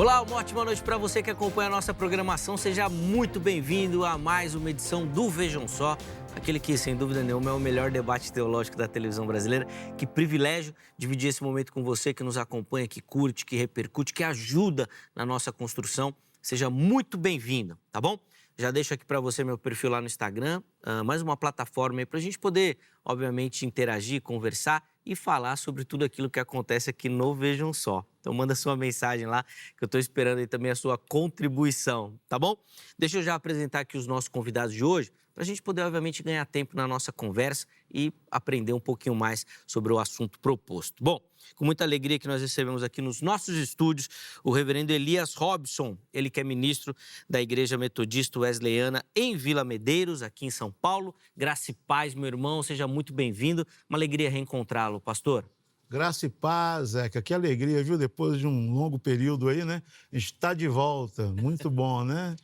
Olá, uma ótima noite para você que acompanha a nossa programação. Seja muito bem-vindo a mais uma edição do Vejam Só, aquele que, sem dúvida nenhuma, é o melhor debate teológico da televisão brasileira. Que privilégio dividir esse momento com você que nos acompanha, que curte, que repercute, que ajuda na nossa construção. Seja muito bem-vindo, tá bom? Já deixo aqui para você meu perfil lá no Instagram, mais uma plataforma aí para a gente poder, obviamente, interagir, conversar e falar sobre tudo aquilo que acontece aqui no Vejam Só. Então manda sua mensagem lá, que eu estou esperando aí também a sua contribuição, tá bom? Deixa eu já apresentar aqui os nossos convidados de hoje, para a gente poder, obviamente, ganhar tempo na nossa conversa e aprender um pouquinho mais sobre o assunto proposto. Bom, com muita alegria que nós recebemos aqui nos nossos estúdios o reverendo Elias Robson, ele que é ministro da Igreja Metodista Wesleyana em Vila Medeiros, aqui em São Paulo. Graça e paz, meu irmão, seja muito bem-vindo. Uma alegria reencontrá-lo, pastor. Graça e paz, Zeca, que alegria, viu? Depois de um longo período aí, né? A gente está de volta, muito bom, né?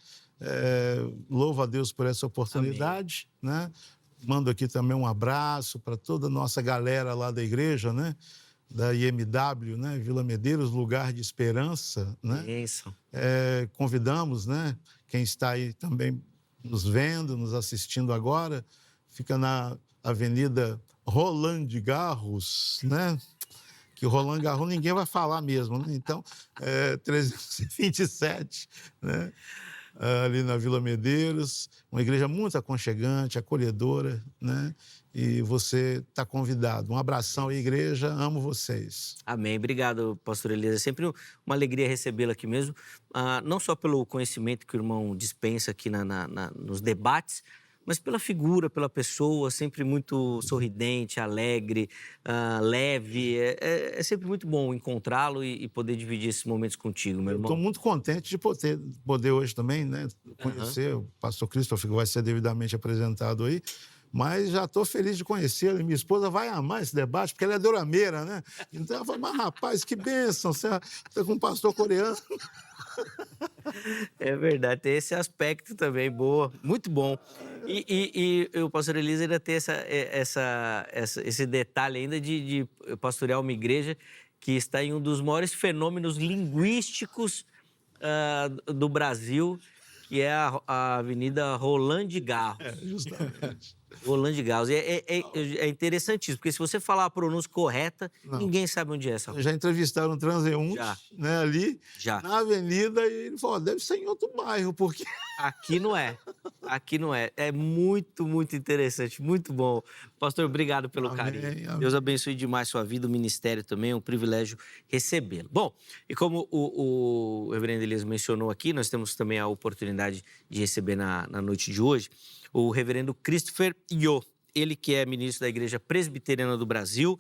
Louvo a Deus por essa oportunidade, né? Mando aqui também um abraço para toda a nossa galera lá da igreja, né? Da IMW, né? Vila Medeiros, lugar de esperança, né? Isso. Convidamos, né? Quem está aí também nos vendo, nos assistindo agora, fica na Avenida Roland Garros, né? Que Roland Garros ninguém vai falar mesmo, né? Então, 327, né? Ali na Vila Medeiros, uma igreja muito aconchegante, acolhedora, né? E você está convidado. Um abração à igreja, amo vocês. Amém. Obrigado, pastor Elias. É sempre uma alegria recebê-lo aqui mesmo, não só pelo conhecimento que o irmão dispensa aqui nos debates, mas pela figura, pela pessoa, sempre muito sorridente, alegre, leve. É sempre muito bom encontrá-lo e poder dividir esses momentos contigo, meu irmão. Estou muito contente de poder hoje também, né, conhecer o pastor Christopher, que vai ser devidamente apresentado aí. Mas já estou feliz de conhecê-lo. Minha esposa vai amar esse debate, porque ela é dorameira, né? Então ela fala, mas rapaz, que bênção, você está com um pastor coreano. É verdade, tem esse aspecto também, boa, muito bom. E o pastor Elias ainda tem esse detalhe ainda de pastorear uma igreja que está em um dos maiores fenômenos linguísticos do Brasil, que é a Avenida Roland Garros. Justamente. Roland Garros. É interessantíssimo, porque se você falar a pronúncia correta, ninguém sabe onde é essa rua. Já entrevistaram um transeunte, né, ali, na avenida, e ele falou, deve ser em outro bairro, porque... Aqui não é. Aqui não é. É muito, muito interessante, muito bom. Pastor, obrigado pelo carinho. Amém. Deus abençoe demais sua vida, o ministério também, é um privilégio recebê-lo. Bom, e como o reverendo Elias mencionou aqui, nós temos também a oportunidade de receber na noite de hoje o reverendo Christopher Yo, ele que é ministro da Igreja Presbiteriana do Brasil,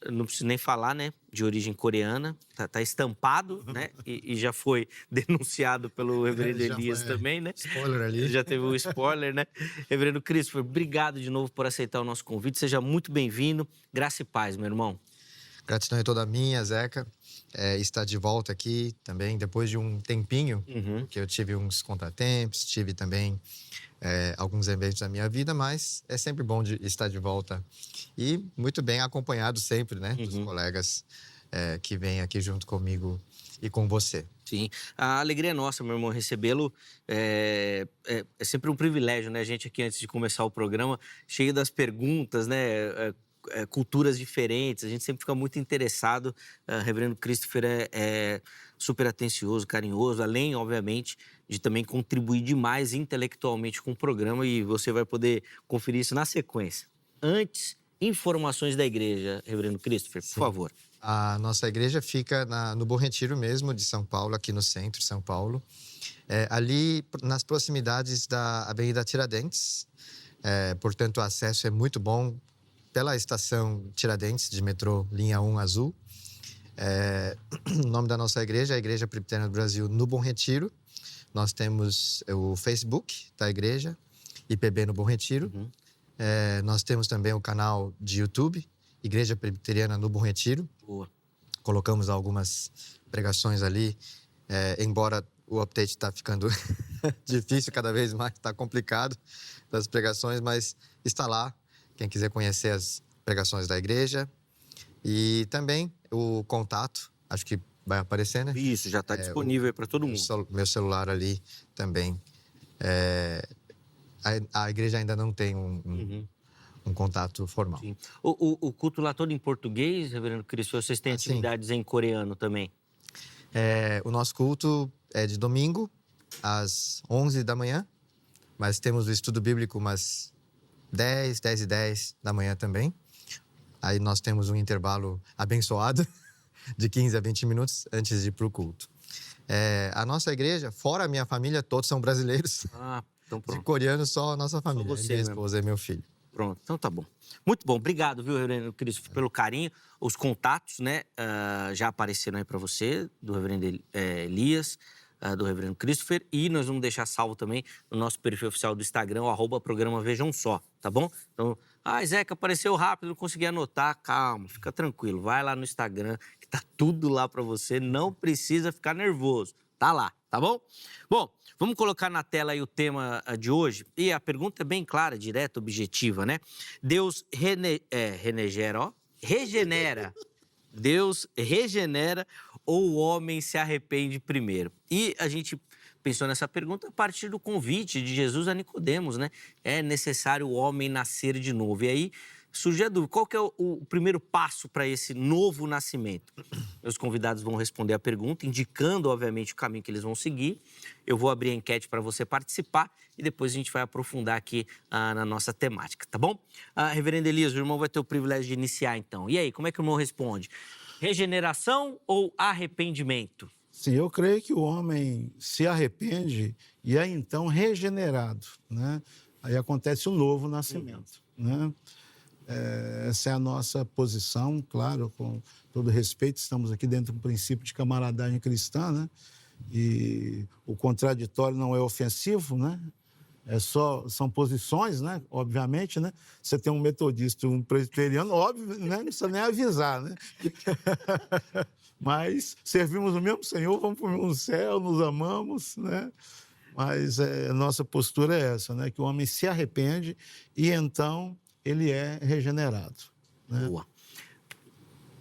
não preciso nem falar, né, de origem coreana, tá estampado, né, e já foi denunciado pelo reverendo Elias também, né? Spoiler ali. Já teve um spoiler, né? Reverendo Christopher, obrigado de novo por aceitar o nosso convite, seja muito bem-vindo, graça e paz, meu irmão. Gratidão é toda minha, Zeca, estar de volta aqui também, depois de um tempinho, que eu tive uns contratempos, tive também alguns eventos na minha vida, mas é sempre bom de estar de volta e muito bem acompanhado sempre, né, dos colegas que vêm aqui junto comigo e com você. Sim, a alegria é nossa, meu irmão, recebê-lo é sempre um privilégio, né? A gente aqui, antes de começar o programa, cheio das perguntas, né? Culturas diferentes, a gente sempre fica muito interessado. Reverendo Christopher é super atencioso, carinhoso, além, obviamente, de também contribuir demais intelectualmente com o programa, e você vai poder conferir isso na sequência. Antes, informações da igreja, reverendo Christopher, por favor. A nossa igreja fica no Bom Retiro mesmo, de São Paulo, aqui no centro de São Paulo. Ali nas proximidades da Avenida Tiradentes. Portanto, o acesso é muito bom pela estação Tiradentes, de metrô linha 1 azul. O nome da nossa igreja é a Igreja Presbiteriana do Brasil no Bom Retiro. Nós temos o Facebook da igreja, IPB no Bom Retiro. Nós temos também o canal de YouTube, Igreja Presbiteriana no Bom Retiro. Boa. Colocamos algumas pregações ali, embora o update está ficando difícil cada vez mais, está complicado das pregações, mas está lá, quem quiser conhecer as pregações da igreja. E também o contato, acho que vai aparecer, né? Isso, já está disponível para todo mundo. Meu celular ali também. A igreja ainda não tem um contato formal. Sim. O culto lá todo em português, Reverendo Cristo, vocês têm atividades em coreano também? O nosso culto é de domingo, às 11 da manhã, mas temos o estudo bíblico umas 10h10 da manhã também. Aí nós temos um intervalo abençoado de 15 a 20 minutos antes de ir para o culto. A nossa igreja, fora a minha família, todos são brasileiros. Então pronto. De coreano, só a nossa família, você, minha esposa e meu filho. Pronto, então tá bom. Muito bom, obrigado, viu, Reverendo Cristo, pelo carinho. Os contatos, né, já apareceram aí para você, do Reverendo Elias, do Reverendo Christopher, e nós vamos deixar salvo também no nosso perfil oficial do Instagram, o @programa Vejam Só, tá bom? Então, Zeca, apareceu rápido, não consegui anotar, calma, fica tranquilo, vai lá no Instagram, que tá tudo lá para você, não precisa ficar nervoso, tá lá, tá bom? Bom, vamos colocar na tela aí o tema de hoje, e a pergunta é bem clara, direta, objetiva, né? Deus regenera. Deus regenera ou o homem se arrepende primeiro? E a gente pensou nessa pergunta a partir do convite de Jesus a Nicodemos, né? É necessário o homem nascer de novo. E aí surge a dúvida, qual que é o primeiro passo para esse novo nascimento? Meus convidados vão responder a pergunta, indicando, obviamente, o caminho que eles vão seguir. Eu vou abrir a enquete para você participar e depois a gente vai aprofundar aqui na nossa temática, tá bom? Reverendo Elias, o irmão vai ter o privilégio de iniciar, então. E aí, como é que o irmão responde? Regeneração ou arrependimento? Sim, eu creio que o homem se arrepende e é então regenerado, né? Aí acontece o novo nascimento, né? Essa é a nossa posição, claro, com todo respeito, estamos aqui dentro do princípio de camaradagem cristã, né? E o contraditório não é ofensivo, né? São posições, né? Obviamente, né? Você tem um metodista e um presbiteriano, óbvio, né? Não precisa nem avisar, né? Mas servimos o mesmo Senhor, vamos para o mesmo céu, nos amamos, né? Mas a nossa postura é essa, né? Que o homem se arrepende e então ele é regenerado, né? Boa.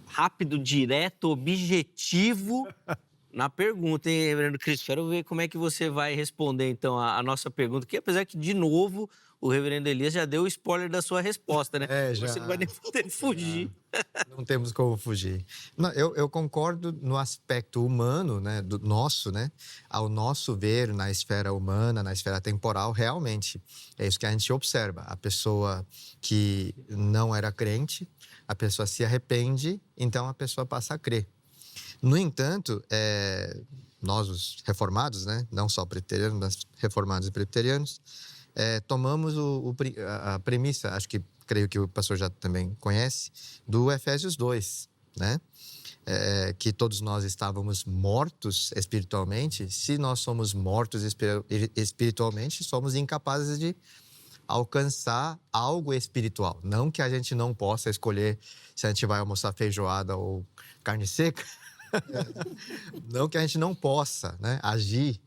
Rápido, direto, objetivo na pergunta, hein, Reverendo Cristo? Quero ver como é que você vai responder, então, a nossa pergunta, que apesar que, de novo, o Reverendo Elias já deu o spoiler da sua resposta, né? Já. Você não vai nem poder fugir. Não temos como fugir. Não, eu concordo no aspecto humano, né, do nosso, né? Ao nosso ver na esfera humana, na esfera temporal, realmente é isso que a gente observa. A pessoa que não era crente, a pessoa se arrepende, então a pessoa passa a crer. No entanto, nós, os reformados, né, não só presbiterianos, mas reformados e presbiterianos, tomamos a premissa, creio que o pastor já também conhece, do Efésios 2, né? Que todos nós estávamos mortos espiritualmente. Se nós somos mortos espiritualmente, somos incapazes de alcançar algo espiritual. Não que a gente não possa escolher se a gente vai almoçar feijoada ou carne seca. Não que a gente não possa, né, agir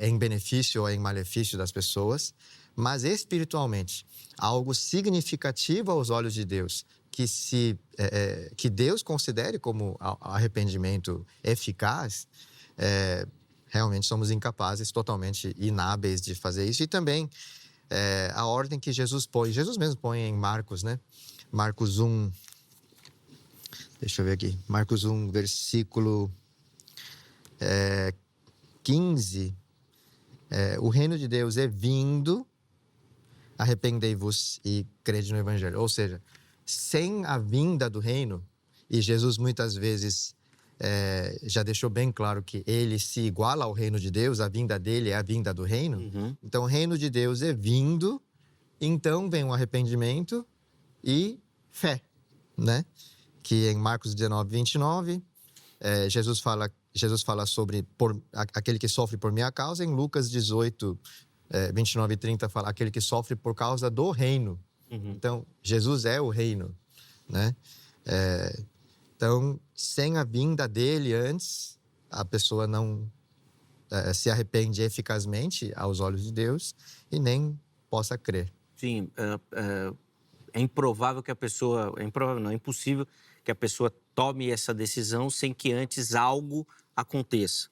em benefício ou em malefício das pessoas, mas espiritualmente, algo significativo aos olhos de Deus, que Deus considere como arrependimento eficaz, realmente somos incapazes, totalmente inábeis de fazer isso. E também a ordem que Jesus mesmo põe em Marcos, né? Marcos 1, deixa eu ver aqui, Marcos 1, versículo 15, o reino de Deus é vindo, arrependei-vos e crede no Evangelho. Ou seja, sem a vinda do reino, e Jesus muitas vezes já deixou bem claro que ele se iguala ao reino de Deus, a vinda dele é a vinda do reino. Uhum. Então, o reino de Deus é vindo, então vem o arrependimento e fé, né? Que em Marcos 19, 29, Jesus fala sobre aquele que sofre por minha causa. Em Lucas 18, 29 e 30, fala aquele que sofre por causa do reino. Uhum. Então, Jesus é o reino, né? Então, sem a vinda dele antes, a pessoa não se arrepende eficazmente aos olhos de Deus e nem possa crer. Sim, é improvável que a pessoa... É improvável, não, é impossível que a pessoa tome essa decisão sem que antes algo aconteça.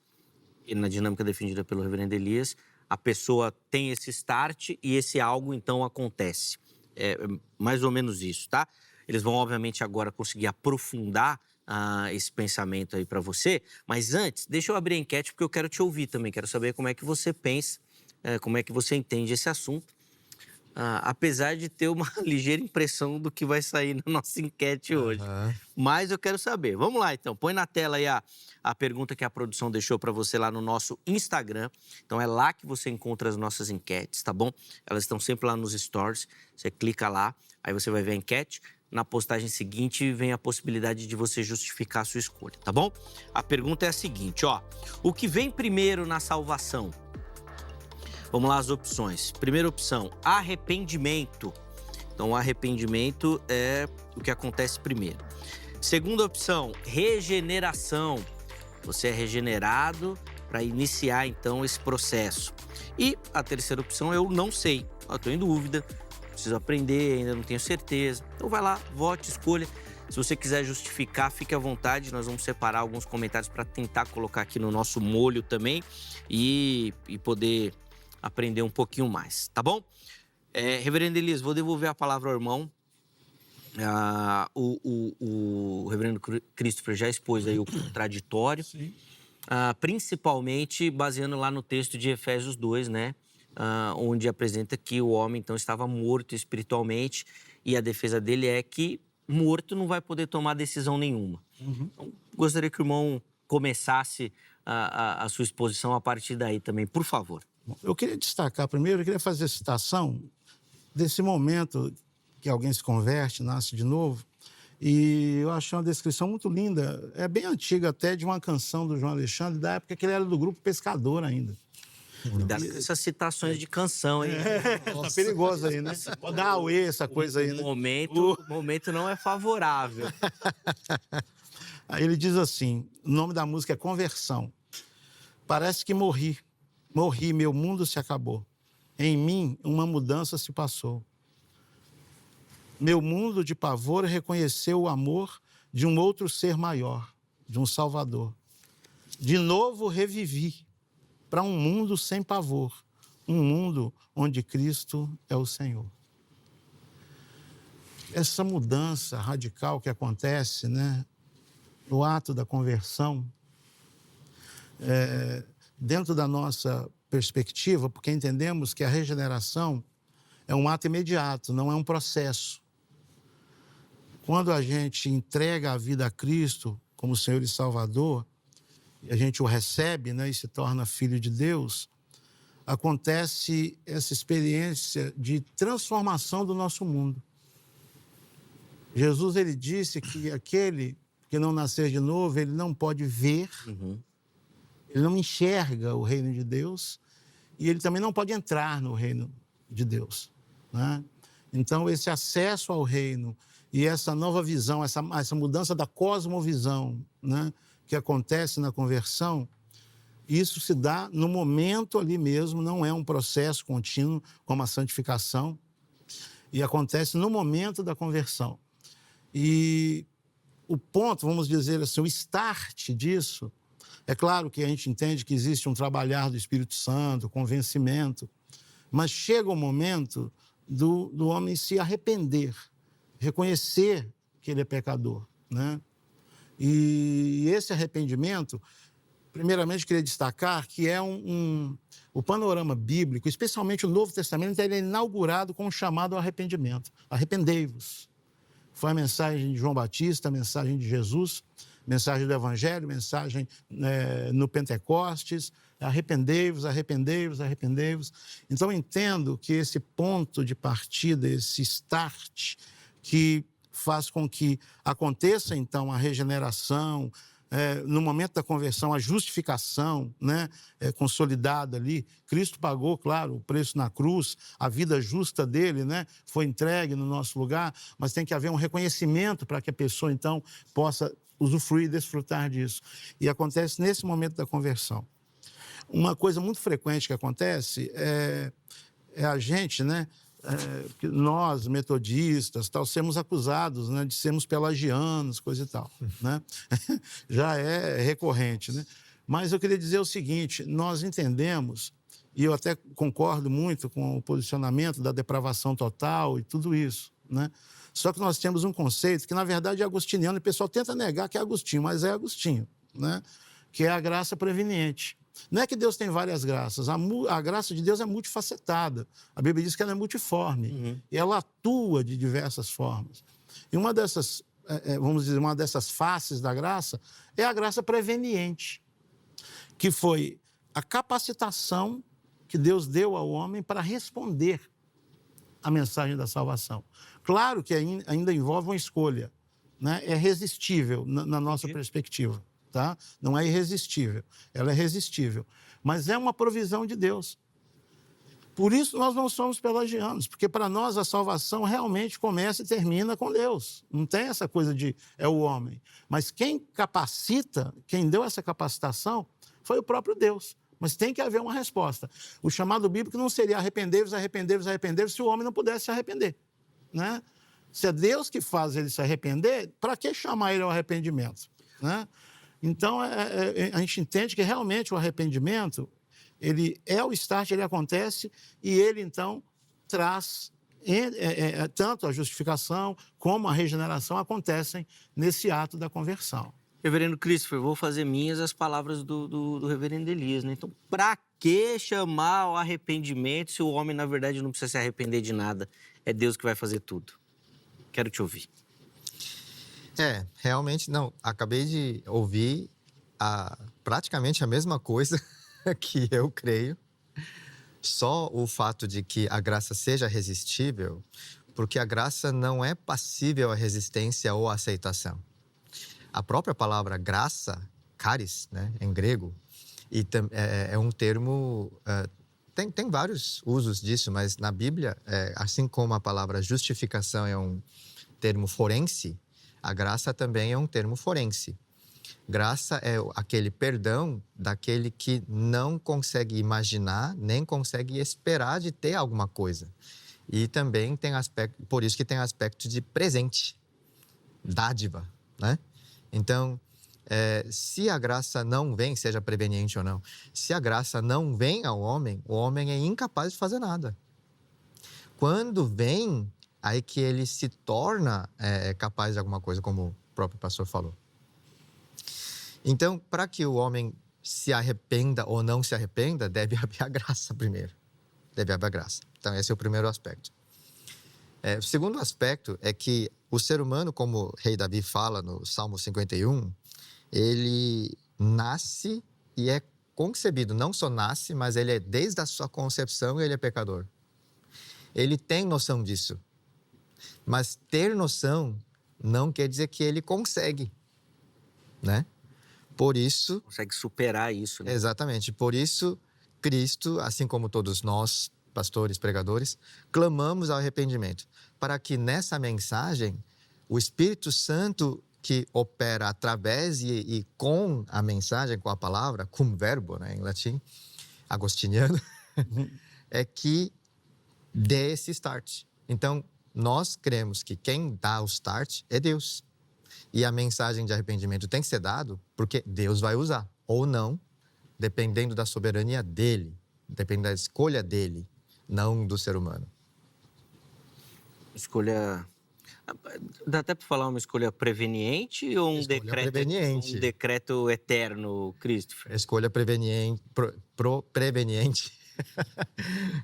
E na dinâmica defendida pelo reverendo Elias, a pessoa tem esse start e esse algo então acontece. É mais ou menos isso, tá? Eles vão, obviamente, agora conseguir aprofundar esse pensamento aí para você. Mas antes, deixa eu abrir a enquete, porque eu quero te ouvir também. Quero saber como é que você pensa, como é que você entende esse assunto. Apesar de ter uma ligeira impressão do que vai sair na nossa enquete hoje. Mas eu quero saber. Vamos lá, então. Põe na tela aí a pergunta que a produção deixou para você lá no nosso Instagram. Então, é lá que você encontra as nossas enquetes, tá bom? Elas estão sempre lá nos stories. Você clica lá, aí você vai ver a enquete. Na postagem seguinte, vem a possibilidade de você justificar a sua escolha, tá bom? A pergunta é a seguinte, ó. O que vem primeiro na salvação? Vamos lá as opções. Primeira opção, arrependimento. Então, o arrependimento é o que acontece primeiro. Segunda opção, regeneração. Você é regenerado para iniciar, então, esse processo. E a terceira opção, eu não sei. Eu estou em dúvida, preciso aprender, ainda não tenho certeza. Então, vai lá, vote, escolha. Se você quiser justificar, fique à vontade. Nós vamos separar alguns comentários para tentar colocar aqui no nosso molho também e poder aprender um pouquinho mais, tá bom? Reverendo Elias, vou devolver a palavra ao irmão. O reverendo Christopher já expôs aí o contraditório, principalmente baseando lá no texto de Efésios 2, né? Onde apresenta que o homem, então, estava morto espiritualmente e a defesa dele é que morto não vai poder tomar decisão nenhuma. Então, gostaria que o irmão começasse a sua exposição a partir daí também, por favor. Eu queria destacar primeiro, eu queria fazer citação desse momento que alguém se converte, nasce de novo, e eu achei uma descrição muito linda, é bem antiga até, de uma canção do João Alexandre, da época que ele era do grupo Pescador ainda. Cuidado com essas citações de canção, hein? Tá perigoso aí, né? Pode dar auê, essa coisa aí, né? O momento não é favorável. Aí ele diz assim, o nome da música é Conversão. Parece que morri, meu mundo se acabou. Em mim, uma mudança se passou. Meu mundo de pavor reconheceu o amor de um outro ser maior, de um Salvador. De novo revivi para um mundo sem pavor, um mundo onde Cristo é o Senhor. Essa mudança radical que acontece, né, no ato da conversão, dentro da nossa perspectiva, porque entendemos que a regeneração é um ato imediato, não é um processo. Quando a gente entrega a vida a Cristo como Senhor e Salvador, e a gente o recebe, né, e se torna filho de Deus, acontece essa experiência de transformação do nosso mundo. Jesus, ele disse que aquele que não nascer de novo, ele não pode ver, ele não enxerga o reino de Deus e ele também não pode entrar no reino de Deus, né? Então, esse acesso ao reino e essa nova visão, essa mudança da cosmovisão, né, que acontece na conversão, isso se dá no momento ali mesmo, não é um processo contínuo como a santificação, e acontece no momento da conversão. E o ponto, vamos dizer assim, o start disso, é claro que a gente entende que existe um trabalhar do Espírito Santo, convencimento, mas chega o momento do homem se arrepender, reconhecer que ele é pecador, né? E esse arrependimento, primeiramente, queria destacar que é o panorama bíblico, especialmente o Novo Testamento, ele é inaugurado com um chamado ao arrependimento. Arrependei-vos. Foi a mensagem de João Batista, a mensagem de Jesus, mensagem do Evangelho, mensagem no Pentecostes. Arrependei-vos, arrependei-vos, arrependei-vos. Então, eu entendo que esse ponto de partida, esse start, que faz com que aconteça, então, a regeneração, no momento da conversão, a justificação, né, consolidada ali. Cristo pagou, claro, o preço na cruz, a vida justa dele, né, foi entregue no nosso lugar, mas tem que haver um reconhecimento para que a pessoa, então, possa usufruir e desfrutar disso. E acontece nesse momento da conversão. Uma coisa muito frequente que acontece é a gente, né, que nós, metodistas, tal, sermos acusados, né, de sermos pelagianos, coisa e tal, né? Já é recorrente, né? Mas eu queria dizer o seguinte, nós entendemos, e eu até concordo muito com o posicionamento da depravação total e tudo isso, né? Só que nós temos um conceito que, na verdade, é agostiniano, e o pessoal tenta negar que é Agostinho, mas é Agostinho, né? Que é a graça preveniente. Não é que Deus tem várias graças, a graça de Deus é multifacetada. A Bíblia diz que ela é multiforme, e ela atua de diversas formas. E uma dessas, vamos dizer, uma dessas faces da graça é a graça preveniente, que foi a capacitação que Deus deu ao homem para responder à mensagem da salvação. Claro que ainda envolve uma escolha, né? É resistível na nossa perspectiva, tá? Não é irresistível, ela é resistível. Mas é uma provisão de Deus. Por isso nós não somos pelagianos, porque para nós a salvação realmente começa e termina com Deus. Não tem essa coisa de é o homem. Mas quem capacita, quem deu essa capacitação, foi o próprio Deus. Mas tem que haver uma resposta. O chamado bíblico não seria arrependei-vos, arrependei-vos, arrependei-vos, se o homem não pudesse se arrepender, né? Se é Deus que faz ele se arrepender, para que chamar ele ao arrependimento, né? Então, a gente entende que realmente o arrependimento, ele é o start, ele acontece e ele, então, traz tanto a justificação como a regeneração acontecem nesse ato da conversão. Reverendo Christopher, vou fazer minhas as palavras do reverendo Elias, né? Então, para que chamar o arrependimento se o homem, na verdade, não precisa se arrepender de nada? É Deus que vai fazer tudo. Quero te ouvir. Realmente, não. Acabei de ouvir praticamente a mesma coisa que eu creio. Só o fato de que a graça seja resistível, porque a graça não é passível à resistência ou à aceitação. A própria palavra graça, charis, né, em grego, é um termo... Tem vários usos disso, mas na Bíblia, assim como a palavra justificação é um termo forense, a graça também é um termo forense. Graça é aquele perdão daquele que não consegue imaginar, nem consegue esperar de ter alguma coisa. E também tem aspecto, por isso que tem aspecto de presente, dádiva, né? Então, se a graça não vem, seja preveniente ou não, se a graça não vem ao homem, o homem é incapaz de fazer nada. Quando vem, aí que ele se torna capaz de alguma coisa, como o próprio pastor falou. Então, para que o homem se arrependa ou não se arrependa, deve haver a graça primeiro. Deve haver a graça. Então, esse é o primeiro aspecto. O segundo aspecto é que o ser humano, como o rei Davi fala no Salmo 51, ele nasce e é concebido. Não só nasce, mas ele desde a sua concepção, ele é pecador. Ele tem noção disso. Mas ter noção não quer dizer que ele consegue, né? Por isso... Consegue superar isso, né? Exatamente. Por isso, Cristo, assim como todos nós, pastores, pregadores, clamamos ao arrependimento, para que nessa mensagem, o Espírito Santo que opera através e com a mensagem, com a palavra, cum verbo, né, em latim, agostiniano, é que dê esse start. Então, nós cremos que quem dá o start é Deus. E a mensagem de arrependimento tem que ser dado porque Deus vai usar, ou não, dependendo da soberania dele, dependendo da escolha dele, não do ser humano. Escolha... Dá até para falar uma escolha preveniente ou um decreto eterno, Christopher? Escolha preveniente, preveniente,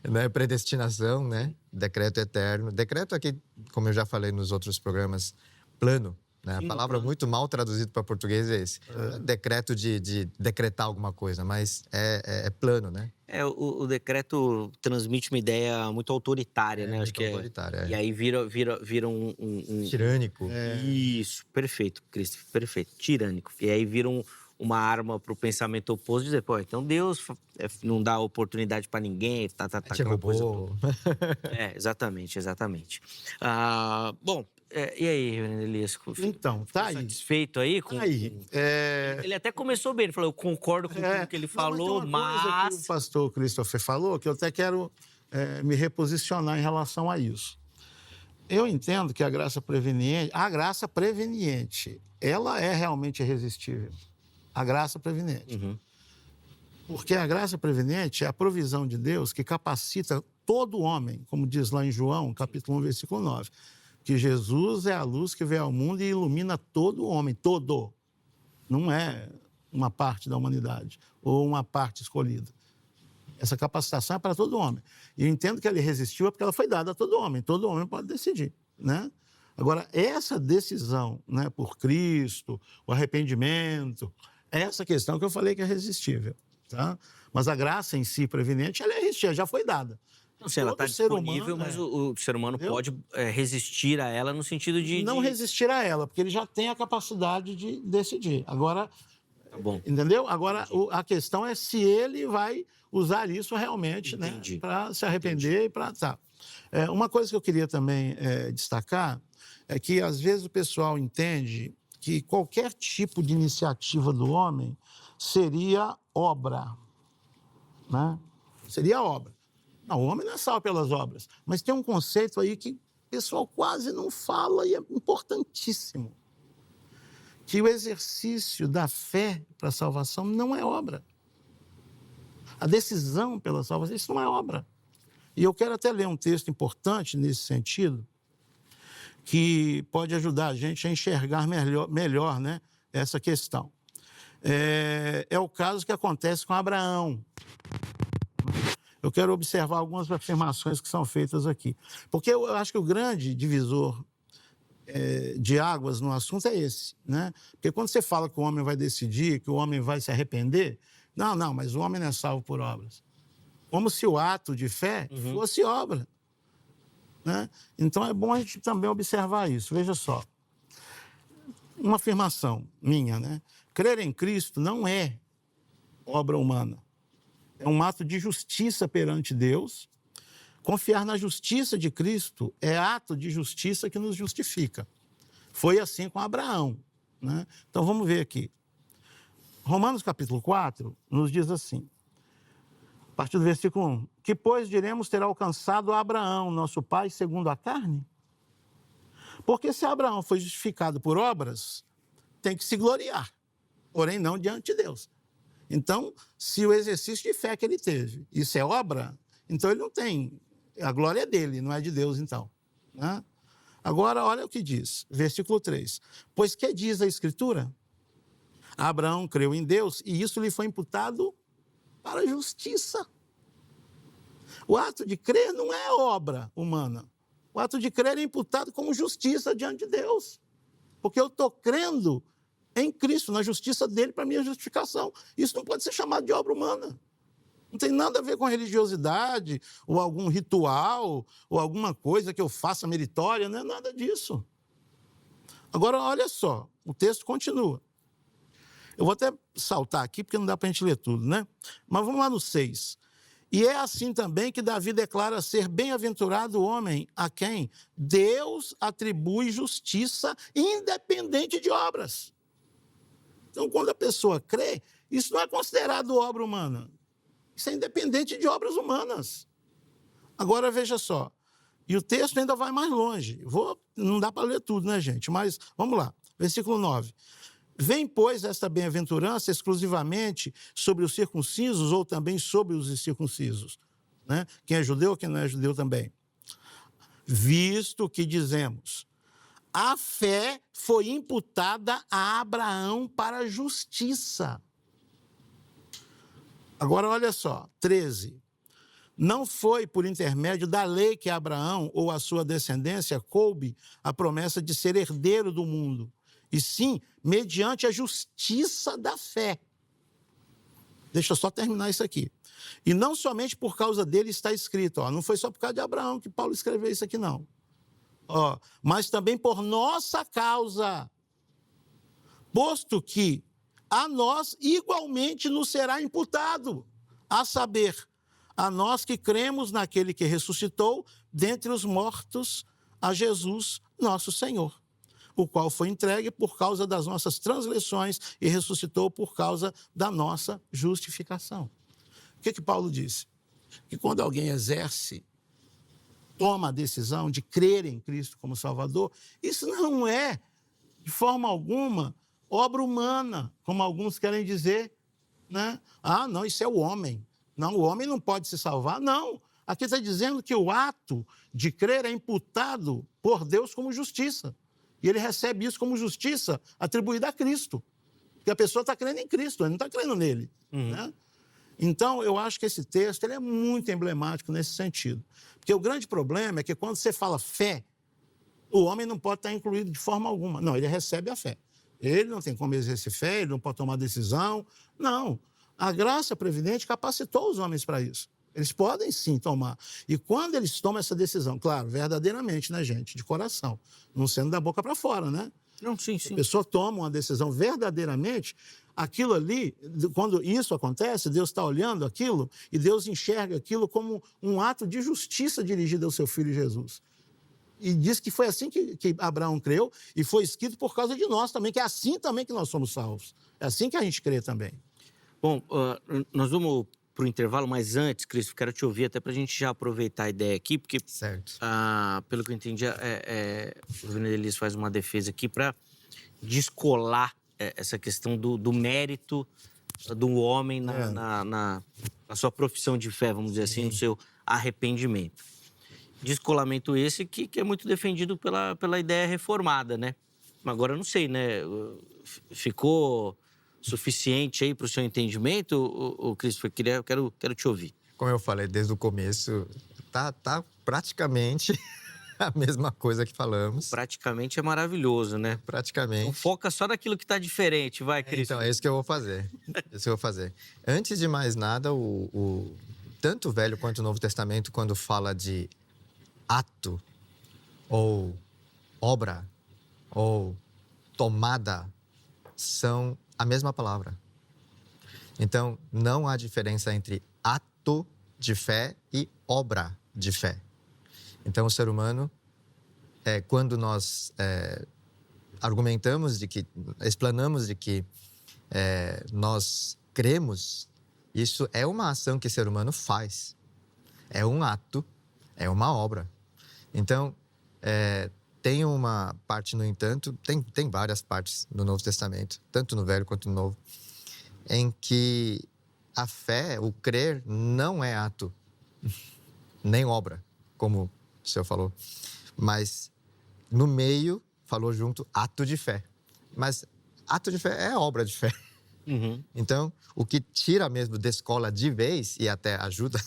né? Predestinação, né? Decreto eterno. Decreto aqui, como eu já falei nos outros programas, plano. Né? A palavra muito mal traduzida para português é esse. Decreto de decretar alguma coisa, mas é plano, né? O decreto transmite uma ideia muito autoritária, né? Muito Acho que autoritária, E aí vira um... Tirânico. Isso, perfeito, Cristo, perfeito. Tirânico. E aí vira uma arma para o pensamento oposto, dizer, pô, então Deus não dá oportunidade para ninguém, aquela coisa toda. Exatamente. Bom, e aí, Reverendo Elias? Então, tá aí. Satisfeito aí? Ele até começou bem, ele falou, eu concordo com tudo que ele falou, mas... Tem uma coisa que o pastor Christopher falou, que eu até quero me reposicionar em relação a isso. Eu entendo que a graça preveniente, ela é realmente irresistível. A graça preveniente. Uhum. Porque a graça preveniente é a provisão de Deus que capacita todo homem, como diz lá em João, capítulo 1, versículo 9, que Jesus é a luz que veio ao mundo e ilumina todo homem, todo. Não é uma parte da humanidade ou uma parte escolhida. Essa capacitação é para todo homem. E eu entendo que ela resistiu porque ela foi dada a todo homem pode decidir, né? Agora, essa decisão, né, por Cristo, o arrependimento, é essa questão que eu falei que é irresistível, tá? Mas a graça em si, preveniente, ela é irresistível, já foi dada. Não sei, ela está disponível, mas o ser humano pode resistir a ela no sentido de... Não resistir a ela, porque ele já tem a capacidade de decidir. Agora, tá bom. Entendeu? Agora, a questão é se ele vai usar isso realmente, né, para se arrepender e para... Tá. Uma coisa que eu queria também destacar é que, às vezes, o pessoal entende que qualquer tipo de iniciativa do homem seria obra, né? Seria obra. Não, o homem não é salvo pelas obras, mas tem um conceito aí que o pessoal quase não fala e é importantíssimo. Que o exercício da fé para a salvação não é obra. A decisão pela salvação, isso não é obra. E eu quero até ler um texto importante nesse sentido, que pode ajudar a gente a enxergar melhor, né, essa questão. É o caso que acontece com Abraão. Eu quero observar algumas afirmações que são feitas aqui. Porque eu acho que o grande divisor de águas no assunto é esse, né? Porque quando você fala que o homem vai decidir, que o homem vai se arrepender, não, mas o homem não é salvo por obras. Como se o ato de fé fosse obra, né? Então é bom a gente também observar isso. Veja só, uma afirmação minha, né? Crer em Cristo não é obra humana. É um ato de justiça perante Deus. Confiar na justiça de Cristo é ato de justiça que nos justifica. Foi assim com Abraão, né? Então, vamos ver aqui. Romanos capítulo 4 nos diz assim, a partir do versículo 1, que, pois, diremos ter alcançado Abraão, nosso pai, segundo a carne? Porque se Abraão foi justificado por obras, tem que se gloriar, porém não diante de Deus. Então, se o exercício de fé que ele teve, isso é obra, então ele não tem... A glória é dele, não é de Deus, então, né? Agora, olha o que diz, versículo 3. Pois que diz a Escritura? Abraão creu em Deus e isso lhe foi imputado para a justiça. O ato de crer não é obra humana. O ato de crer é imputado como justiça diante de Deus. Porque eu estou crendo em Cristo, na justiça dele para a minha justificação. Isso não pode ser chamado de obra humana. Não tem nada a ver com religiosidade, ou algum ritual, ou alguma coisa que eu faça meritória, não é nada disso. Agora, olha só, o texto continua. Eu vou até saltar aqui, porque não dá para a gente ler tudo, né? Mas vamos lá no 6. E é assim também que Davi declara ser bem-aventurado o homem a quem Deus atribui justiça independente de obras. Então, quando a pessoa crê, isso não é considerado obra humana. Isso é independente de obras humanas. Agora, veja só. E o texto ainda vai mais longe. Não dá para ler tudo, né, gente? Mas vamos lá. Versículo 9. Vem, pois, esta bem-aventurança exclusivamente sobre os circuncisos ou também sobre os incircuncisos, né? Quem é judeu, quem não é judeu também. Visto que dizemos, a fé foi imputada a Abraão para a justiça. Agora, olha só, 13. Não foi por intermédio da lei que Abraão ou a sua descendência coube a promessa de ser herdeiro do mundo, e sim mediante a justiça da fé. Deixa eu só terminar isso aqui. E não somente por causa dele está escrito, não foi só por causa de Abraão que Paulo escreveu isso aqui, não. Mas também por nossa causa, posto que a nós igualmente nos será imputado, a saber, a nós que cremos naquele que ressuscitou dentre os mortos, a Jesus, nosso Senhor, o qual foi entregue por causa das nossas transgressões e ressuscitou por causa da nossa justificação. O que Paulo disse? que quando alguém toma a decisão de crer em Cristo como Salvador, isso não é, de forma alguma, obra humana, como alguns querem dizer, né? Ah, não, isso é o homem. Não, o homem não pode se salvar. Não, aqui está dizendo que o ato de crer é imputado por Deus como justiça. E ele recebe isso como justiça atribuída a Cristo. Porque a pessoa está crendo em Cristo, ele não está crendo nele. Né? Então, eu acho que esse texto ele é muito emblemático nesse sentido. Porque o grande problema é que quando você fala fé, o homem não pode estar incluído de forma alguma. Não, ele recebe a fé. Ele não tem como exercer fé, ele não pode tomar decisão. Não. A graça previdente capacitou os homens para isso. Eles podem sim tomar. E quando eles tomam essa decisão, claro, verdadeiramente, né, gente? De coração. Não sendo da boca para fora, né? Não, sim, sim. A pessoa toma uma decisão verdadeiramente, aquilo ali, quando isso acontece, Deus está olhando aquilo e Deus enxerga aquilo como um ato de justiça dirigido ao seu filho Jesus. E diz que foi assim que Abraão creu e foi escrito por causa de nós também, que é assim também que nós somos salvos. É assim que a gente crê também. Bom, nós vamos para o intervalo, mas antes, Cristo, quero te ouvir até para a gente já aproveitar a ideia aqui, porque, Certo. Pelo que eu entendi, o Reverendo Elias faz uma defesa aqui para descolar essa questão do mérito do homem na sua profissão de fé, vamos dizer assim, no seu arrependimento. Descolamento esse que é muito defendido pela ideia reformada, né? Agora, eu não sei, né? Ficou suficiente aí para o seu entendimento, o Cristo? Eu quero te ouvir. Como eu falei desde o começo, tá praticamente a mesma coisa que falamos. Praticamente é maravilhoso, né? Praticamente. Então, foca só naquilo que está diferente, vai, Cristo. Então, é isso que eu vou fazer. Antes de mais nada, tanto o Velho quanto o Novo Testamento, quando fala de ato, ou obra, ou tomada, são a mesma palavra. Então, não há diferença entre ato de fé e obra de fé. Então, o ser humano, quando nós explanamos de que nós cremos, isso é uma ação que o ser humano faz. É um ato, é uma obra. Então, tem uma parte, no entanto, tem várias partes no Novo Testamento, tanto no Velho quanto no Novo, em que a fé, o crer, não é ato, nem obra, como o senhor falou. Mas no meio, falou junto, ato de fé. Mas ato de fé é obra de fé. Uhum. Então, o que tira mesmo, descola de vez e até ajuda,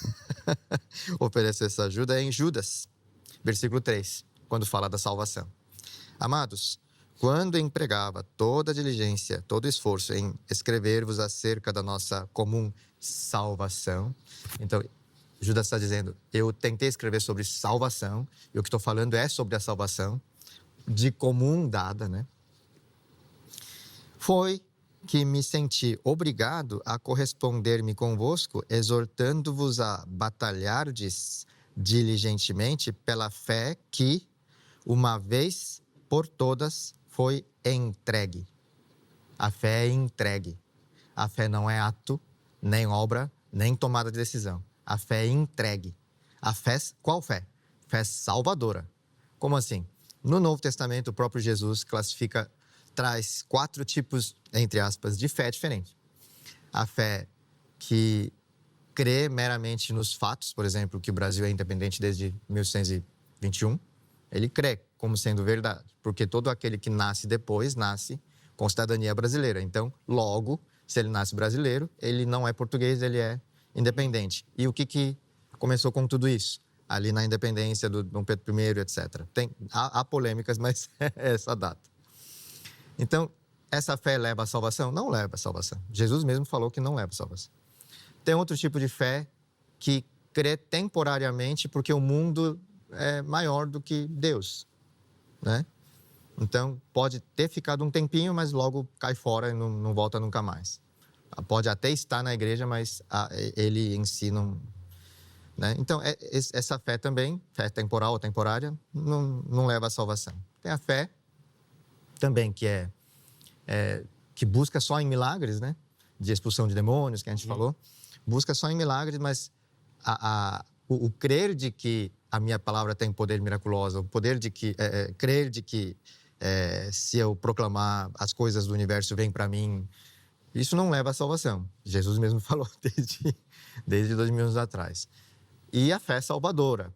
oferece essa ajuda, é em Judas, versículo 3, quando fala da salvação. Amados, quando empregava toda a diligência, todo o esforço em escrever-vos acerca da nossa comum salvação, então, Judas está dizendo, eu tentei escrever sobre salvação, e o que estou falando é sobre a salvação, de comum dada, né? Foi que me senti obrigado a corresponder-me convosco, exortando-vos a batalhardes diligentemente pela fé que, uma vez por todas, foi entregue. A fé é entregue. A fé não é ato, nem obra, nem tomada de decisão. A fé é entregue. A fé, qual fé? Fé salvadora. Como assim? No Novo Testamento, o próprio Jesus traz 4 tipos, entre aspas, de fé diferentes. A fé que crê meramente nos fatos, por exemplo, que o Brasil é independente desde 1821, ele crê como sendo verdade, porque todo aquele que nasce depois, nasce com cidadania brasileira. Então, logo, se ele nasce brasileiro, ele não é português, ele é independente. E o que começou com tudo isso? Ali na independência do Dom Pedro I, etc. Há polêmicas, mas é essa data. Então, essa fé leva à salvação? Não leva à salvação. Jesus mesmo falou que não leva à salvação. Tem outro tipo de fé que crê temporariamente porque o mundo é maior do que Deus, né? Então, pode ter ficado um tempinho, mas logo cai fora e não volta nunca mais. Pode até estar na igreja, mas ele em si não... Né? Então, essa fé também, fé temporal ou temporária, não leva à salvação. Tem a fé também que busca só em milagres, né? De expulsão de demônios, que a gente falou. Busca só em milagres, mas o crer de que a minha palavra tem poder miraculoso, o poder de que crer de que se eu proclamar as coisas do universo vêm para mim, isso não leva à salvação. Jesus mesmo falou desde 2000 anos atrás. E a fé salvadora.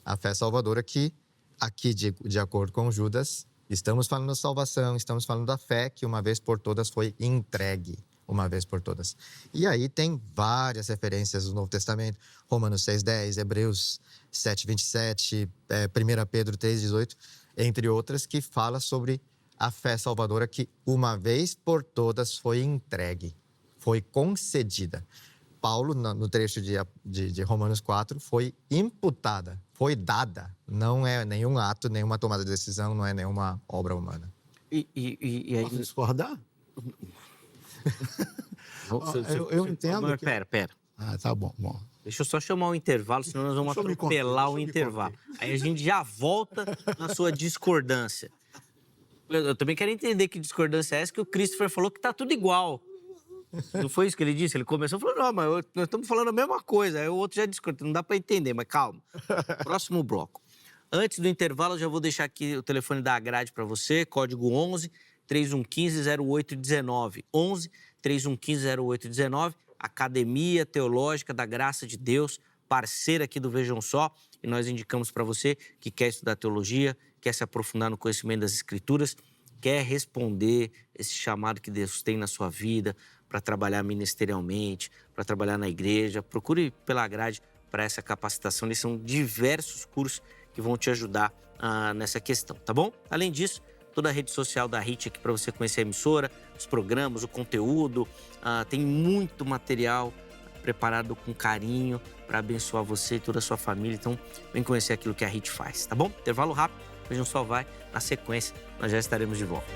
A fé salvadora que, aqui, de acordo com Judas, estamos falando da salvação, estamos falando da fé que uma vez por todas foi entregue. Uma vez por todas. E aí tem várias referências do Novo Testamento. Romanos 6,10, Hebreus 7,27, 1 Pedro 3,18, entre outras, que fala sobre a fé salvadora que uma vez por todas foi entregue, foi concedida. Paulo, no trecho de Romanos 4, foi imputada, foi dada. Não é nenhum ato, nenhuma tomada de decisão, não é nenhuma obra humana. E aí... Posso discordar? Eu entendo. Mas, pera. Tá bom. Deixa eu só chamar o intervalo, senão nós vamos atropelar o intervalo. Aí a gente já volta na sua discordância. Eu também quero entender que discordância é essa que o Christopher falou que tá tudo igual. Não foi isso que ele disse? Ele começou e falou, não, mas nós estamos falando a mesma coisa. Aí o outro já discordou, não dá para entender, mas calma. Próximo bloco. Antes do intervalo, eu já vou deixar aqui o telefone da grade para você, código 11 3115 0819. 11 3115 0819. Academia Teológica da Graça de Deus, parceira aqui do Vejam Só. E nós indicamos para você que quer estudar teologia, quer se aprofundar no conhecimento das Escrituras, quer responder esse chamado que Deus tem na sua vida para trabalhar ministerialmente, para trabalhar na igreja. Procure pela grade para essa capacitação. Eles são diversos cursos que vão te ajudar nessa questão, tá bom? Além disso, toda a rede social da HIT aqui para você conhecer a emissora, os programas, o conteúdo. Tem muito material preparado com carinho para abençoar você e toda a sua família. Então, vem conhecer aquilo que a HIT faz, tá bom? Intervalo rápido, Vejam Só vai. Na sequência, nós já estaremos de volta.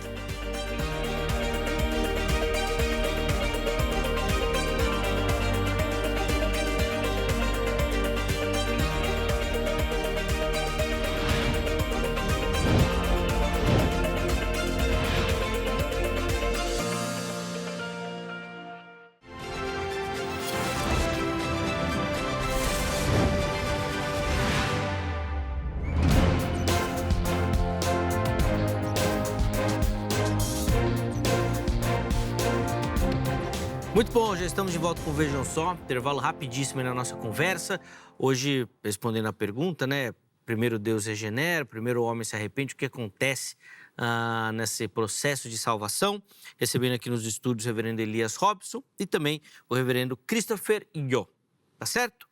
Muito bom, já estamos de volta com o Vejam Só, intervalo rapidíssimo aí na nossa conversa. Hoje, respondendo a pergunta, né? Primeiro Deus regenera, primeiro o homem se arrepende. O que acontece nesse processo de salvação? Recebendo aqui nos estúdios o reverendo Elias Robson e também o reverendo Christopher Yo, tá certo?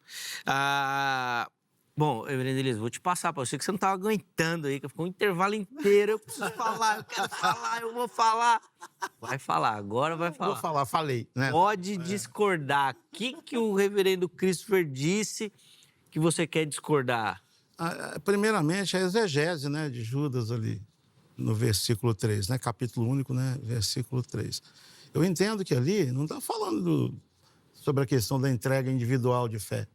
Bom, reverendo Elias, vou te passar para você que você não estava aguentando aí, que ficou um intervalo inteiro. Eu preciso falar, eu quero falar, eu vou falar. Vai falar, agora vai falar. Vou falar, falei, né? Pode discordar. O que o reverendo Christopher disse que você quer discordar? Primeiramente, a exegese, né, de Judas ali, no versículo 3, né? Capítulo único, né? Versículo 3. Eu entendo que ali não está falando sobre a questão da entrega individual de fé.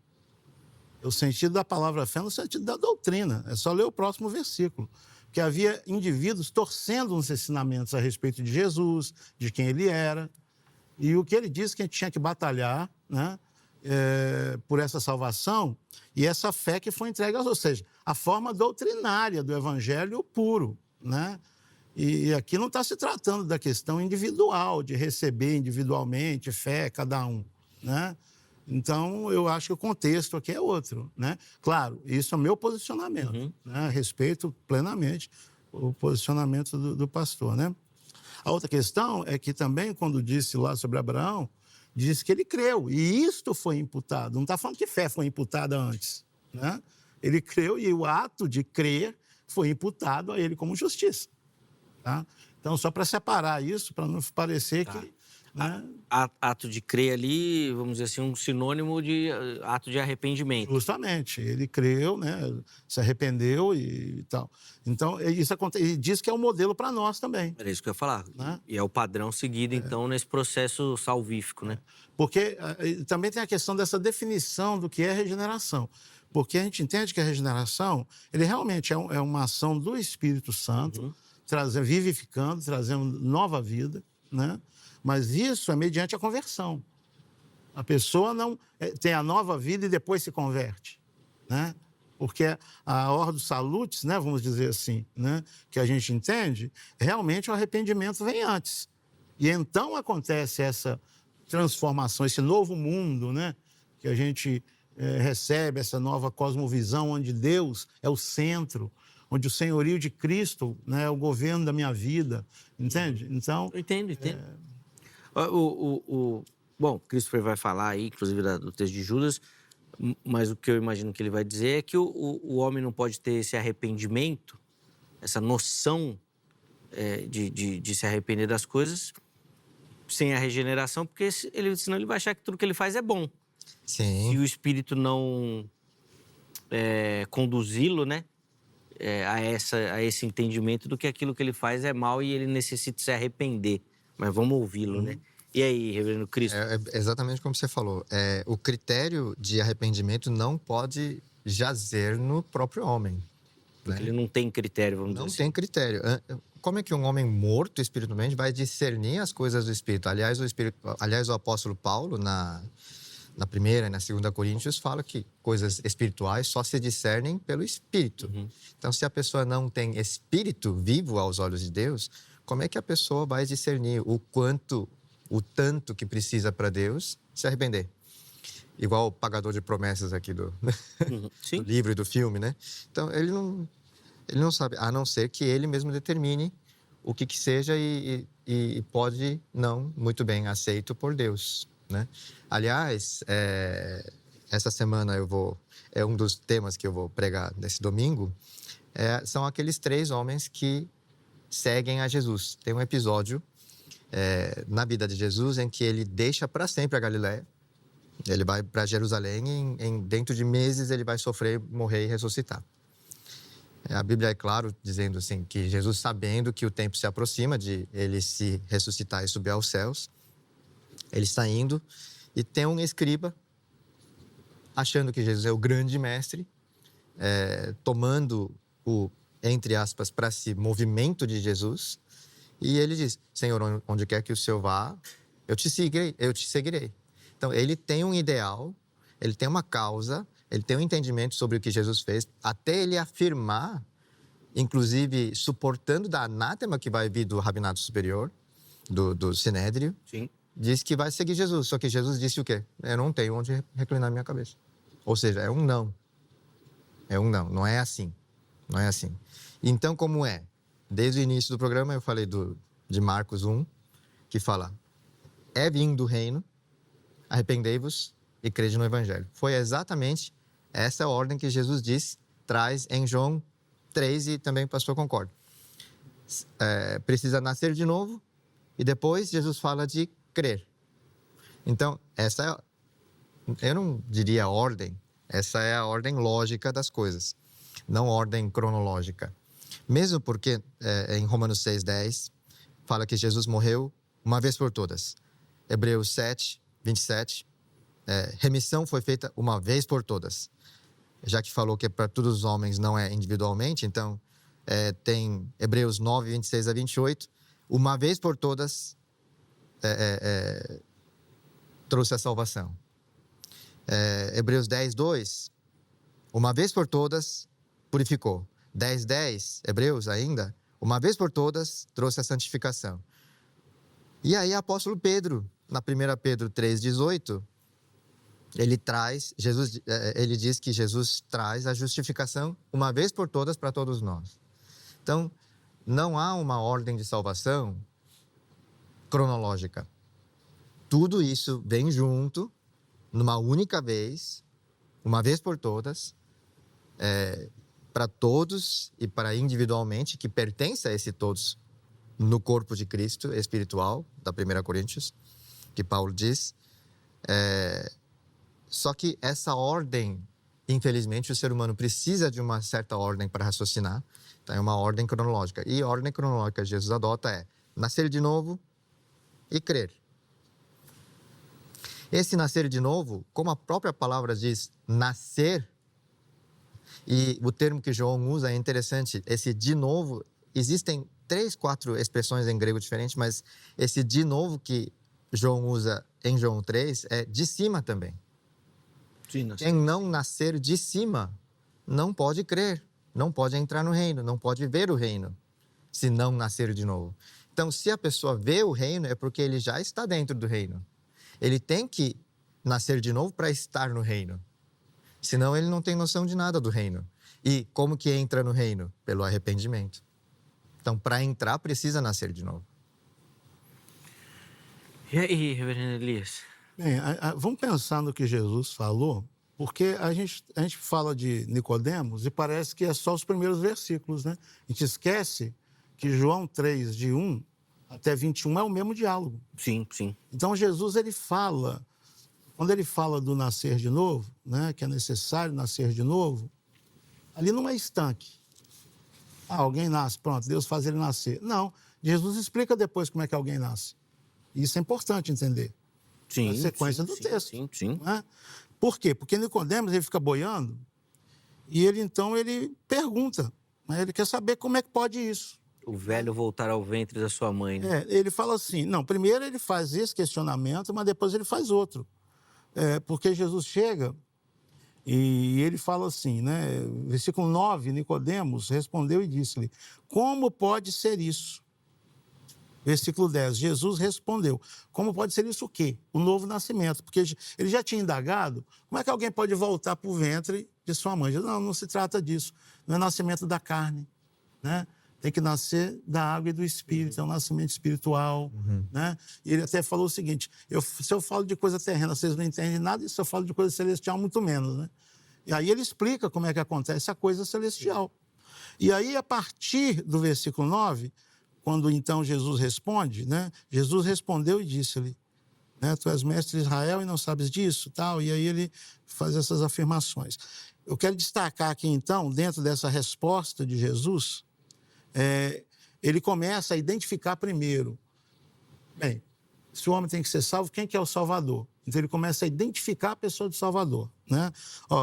O sentido da palavra fé no sentido da doutrina. É só ler o próximo versículo. Que havia indivíduos torcendo uns ensinamentos a respeito de Jesus, de quem ele era. E o que ele disse que a gente tinha que batalhar, né, por essa salvação e essa fé que foi entregue, ou seja, a forma doutrinária do evangelho puro, né? E aqui não está se tratando da questão individual, de receber individualmente fé, cada um, né? Então, eu acho que o contexto aqui é outro, né? Claro, isso é o meu posicionamento, né? Respeito plenamente o posicionamento do pastor, né? A outra questão é que também, quando disse lá sobre Abraão, disse que ele creu, e isto foi imputado. Não está falando que fé foi imputada antes, né? Ele creu e o ato de crer foi imputado a ele como justiça, tá? Então, só para separar isso, para não parecer que... Né? Ato de crer ali, vamos dizer assim, um sinônimo de ato de arrependimento. Justamente, ele creu, né? Se arrependeu e tal. Então, isso acontece, e diz que é um modelo para nós também. Era isso que eu ia falar. Né? E é o padrão seguido, então, nesse processo salvífico, né? Porque também tem a questão dessa definição do que é regeneração. Porque a gente entende que a regeneração, ele realmente é uma ação do Espírito Santo, vivificando, trazendo nova vida, né? Mas isso é mediante a conversão. A pessoa não tem a nova vida e depois se converte, né? Porque a Ordo Salutis, né, vamos dizer assim, né, que a gente entende, realmente o arrependimento vem antes. E então acontece essa transformação, esse novo mundo, né, que a gente recebe, essa nova cosmovisão, onde Deus é o centro, onde o senhorio de Cristo, né, é o governo da minha vida, entende? Então... Eu entendo. Bom, Christopher vai falar aí, inclusive, do texto de Judas, mas o que eu imagino que ele vai dizer é que o homem não pode ter esse arrependimento, essa noção de se arrepender das coisas sem a regeneração, porque senão ele vai achar que tudo que ele faz é bom. Sim. Se o Espírito não conduzi-lo, né, a esse entendimento do que aquilo que ele faz é mal e ele necessita se arrepender. Mas vamos ouvi-lo, né? E aí, reverendo Cristo? É exatamente como você falou. O critério de arrependimento não pode jazer no próprio homem. Porque ele não tem critério, vamos dizer assim. Não tem critério. Como é que um homem morto espiritualmente vai discernir as coisas do Espírito? Aliás, o apóstolo Paulo, na primeira e na segunda Coríntios, fala que coisas espirituais só se discernem pelo Espírito. Então, se a pessoa não tem Espírito vivo aos olhos de Deus, como é que a pessoa vai discernir o tanto que precisa para Deus se arrepender? Igual o pagador de promessas aqui do livro e do filme, né? Então, ele não sabe, a não ser que ele mesmo determine o que seja e pode não, muito bem, aceito por Deus, né? Aliás, essa semana é um dos temas que eu vou pregar nesse domingo, são aqueles 3 homens que seguem a Jesus. Tem um episódio na vida de Jesus em que ele deixa para sempre a Galileia. Ele vai para Jerusalém e dentro de meses ele vai sofrer, morrer e ressuscitar. A Bíblia é claro dizendo assim que Jesus, sabendo que o tempo se aproxima de ele se ressuscitar e subir aos céus, ele está indo e tem um escriba achando que Jesus é o grande mestre, tomando entre aspas, para si, movimento de Jesus, e ele diz: Senhor, onde quer que o Senhor vá, eu te seguirei. Então, ele tem um ideal, ele tem uma causa, ele tem um entendimento sobre o que Jesus fez, até ele afirmar, inclusive suportando da anátema que vai vir do Rabinato Superior, do Sinédrio, Sim. Diz que vai seguir Jesus. Só que Jesus disse o quê? Eu não tenho onde reclinar minha cabeça. Ou seja, é um não. É um não, não é assim. Não é assim. Então, como é? Desde o início do programa eu falei de Marcos 1, que fala: é vindo o reino, arrependei-vos e crede no Evangelho. Foi exatamente essa ordem que Jesus traz em João 3 e também o pastor concorda. Precisa nascer de novo e depois Jesus fala de crer. Então, essa eu não diria ordem, essa é a ordem lógica das coisas, não ordem cronológica. Mesmo porque em Romanos 6:10 fala que Jesus morreu uma vez por todas. Hebreus 7:27, remissão foi feita uma vez por todas. Já que falou que é para todos os homens, não é individualmente, então tem Hebreus 9:26-28, uma vez por todas trouxe a salvação. Hebreus 10:2, uma vez por todas purificou. 10:10, Hebreus ainda, uma vez por todas trouxe a santificação. E aí apóstolo Pedro, na 1 Pedro 3:18, ele diz que Jesus traz a justificação uma vez por todas para todos nós. Então, não há uma ordem de salvação cronológica. Tudo isso vem junto, numa única vez, uma vez por todas, para todos e para individualmente, que pertence a esse todos no corpo de Cristo espiritual, da 1 Coríntios, que Paulo diz. Só que essa ordem, infelizmente, o ser humano precisa de uma certa ordem para raciocinar. Então, é uma ordem cronológica. E a ordem cronológica que Jesus adota é nascer de novo e crer. Esse nascer de novo, como a própria palavra diz, nascer, e o termo que João usa é interessante, esse de novo, existem 3, 4 expressões em grego diferentes, mas esse de novo que João usa em João 3 é de cima também. Sim, Quem não nascer de cima não pode crer, não pode entrar no reino, não pode ver o reino, se não nascer de novo. Então, se a pessoa vê o reino, é porque ele já está dentro do reino. Ele tem que nascer de novo para estar no reino. Senão, ele não tem noção de nada do reino. E como que entra no reino? Pelo arrependimento. Então, para entrar, precisa nascer de novo. E aí, reverendo Elias? Bem, vamos pensar no que Jesus falou, porque a gente fala de Nicodemos e parece que é só os primeiros versículos, né? A gente esquece que João 3, de 1 até 21, é o mesmo diálogo. Sim, sim. Então, Jesus, ele fala, quando ele fala do nascer de novo, né, que é necessário nascer de novo, ali não é estanque. Alguém nasce, pronto, Deus faz ele nascer. Não, Jesus explica depois como é que alguém nasce. Isso é importante entender. Sim, A sequência do texto. Sim. Né? Por quê? Porque Nicodemos, ele fica boiando e ele pergunta, né? Ele quer saber como é que pode isso. O velho voltar ao ventre da sua mãe, né? Ele fala assim, não, primeiro ele faz esse questionamento, mas depois ele faz outro. Porque Jesus chega e ele fala assim, né? Versículo 9, Nicodemos respondeu e disse-lhe, como pode ser isso? Versículo 10, Jesus respondeu, como pode ser isso o quê? O novo nascimento, porque ele já tinha indagado, como é que alguém pode voltar para o ventre de sua mãe? Não se trata disso, não é nascimento da carne, né? Tem que nascer da água e do Espírito, é um nascimento espiritual, né? E ele até falou o seguinte, se eu falo de coisa terrena, vocês não entendem nada, e se eu falo de coisa celestial, muito menos, né? E aí ele explica como é que acontece a coisa celestial. E aí, a partir do versículo 9, quando então Jesus responde, né? Jesus respondeu e disse-lhe, né? Tu és mestre de Israel e não sabes disso, tal. E aí ele faz essas afirmações. Eu quero destacar aqui então, dentro dessa resposta de Jesus, ele começa a identificar primeiro, bem, se o homem tem que ser salvo, quem que é o Salvador? Então ele começa a identificar a pessoa do Salvador, né?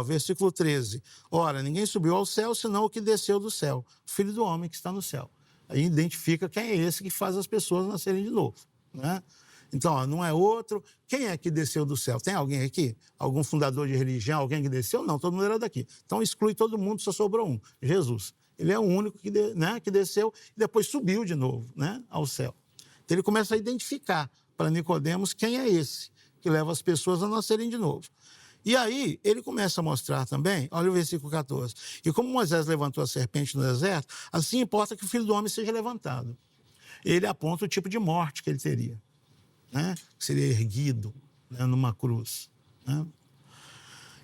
Versículo 13, ora, ninguém subiu ao céu, senão o que desceu do céu, o Filho do homem que está no céu. Aí identifica quem é esse que faz as pessoas nascerem de novo, né? Então, não é outro. Quem é que desceu do céu? Tem alguém aqui? Algum fundador de religião? Alguém que desceu? Não, todo mundo era daqui. Então, exclui todo mundo, só sobrou um, Jesus. Ele é o único que desceu e depois subiu de novo, né, ao céu. Então, ele começa a identificar para Nicodemos quem é esse que leva as pessoas a nascerem de novo. E aí, ele começa a mostrar também, olha o versículo 14, e como Moisés levantou a serpente no deserto, assim importa que o Filho do Homem seja levantado. Ele aponta o tipo de morte que ele teria, né? Que seria erguido, né, numa cruz, né?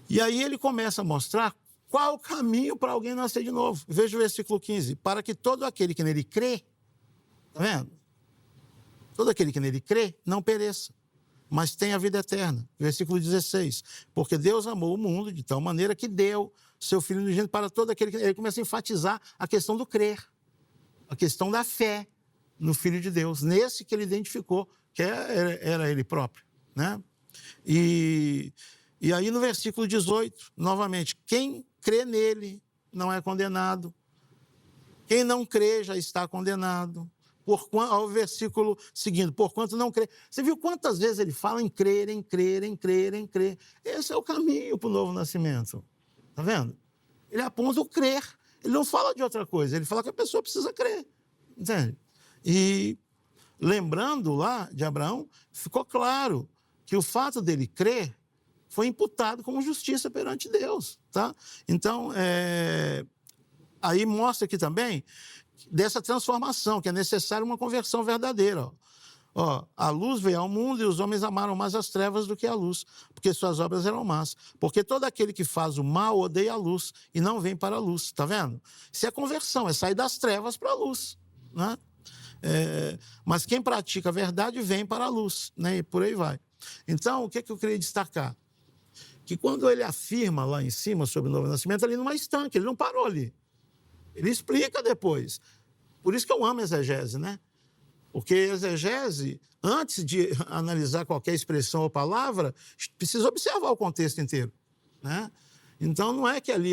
E aí ele começa a mostrar qual o caminho para alguém nascer de novo. Veja o versículo 15, para que todo aquele que nele crê, tá vendo? Todo aquele que nele crê não pereça, mas tem a vida eterna. Versículo 16. Porque Deus amou o mundo de tal maneira que deu seu Filho unigênito para todo aquele que... Ele começa a enfatizar a questão do crer, a questão da fé no Filho de Deus, nesse que ele identificou, que era ele próprio, né? E aí no versículo 18, novamente, quem crê nele não é condenado. Quem não crê já está condenado. Ao versículo seguinte, porquanto não crê. Você viu quantas vezes ele fala em crer, em crer, em crer, em crer? Esse é o caminho para o novo nascimento. Está vendo? Ele aponta o crer. Ele não fala de outra coisa. Ele fala que a pessoa precisa crer. Entende? E lembrando lá de Abraão, ficou claro que o fato dele crer foi imputado como justiça perante Deus. Tá? Então, aí mostra aqui também dessa transformação, que é necessária uma conversão verdadeira. A luz veio ao mundo e os homens amaram mais as trevas do que a luz, porque suas obras eram más. Porque todo aquele que faz o mal odeia a luz e não vem para a luz. Está vendo? Isso é conversão, é sair das trevas para a luz, né? Mas quem pratica a verdade vem para a luz, né? E por aí vai. Então, o que eu queria destacar? Que quando ele afirma lá em cima sobre o novo nascimento, ele não é estanque, ele não parou ali. Ele explica depois. Por isso que eu amo exegese, né? Porque exegese, antes de analisar qualquer expressão ou palavra, precisa observar o contexto inteiro, né? Então, não é que ali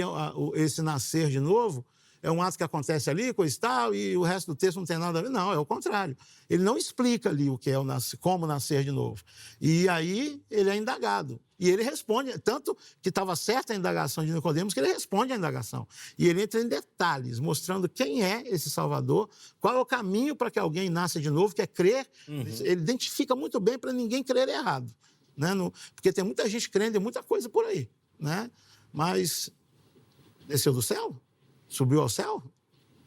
esse nascer de novo é um ato que acontece ali, coisa e tal, e o resto do texto não tem nada a ver. Não, é o contrário. Ele não explica ali o que é como nascer de novo. E aí ele é indagado. E ele responde, tanto que estava certa a indagação de Nicodemos, que ele responde à indagação. E ele entra em detalhes, mostrando quem é esse Salvador, qual é o caminho para que alguém nasça de novo, que é crer. Ele identifica muito bem para ninguém crer errado. Né? Porque tem muita gente crendo em muita coisa por aí. Né? Mas desceu do céu? Subiu ao céu?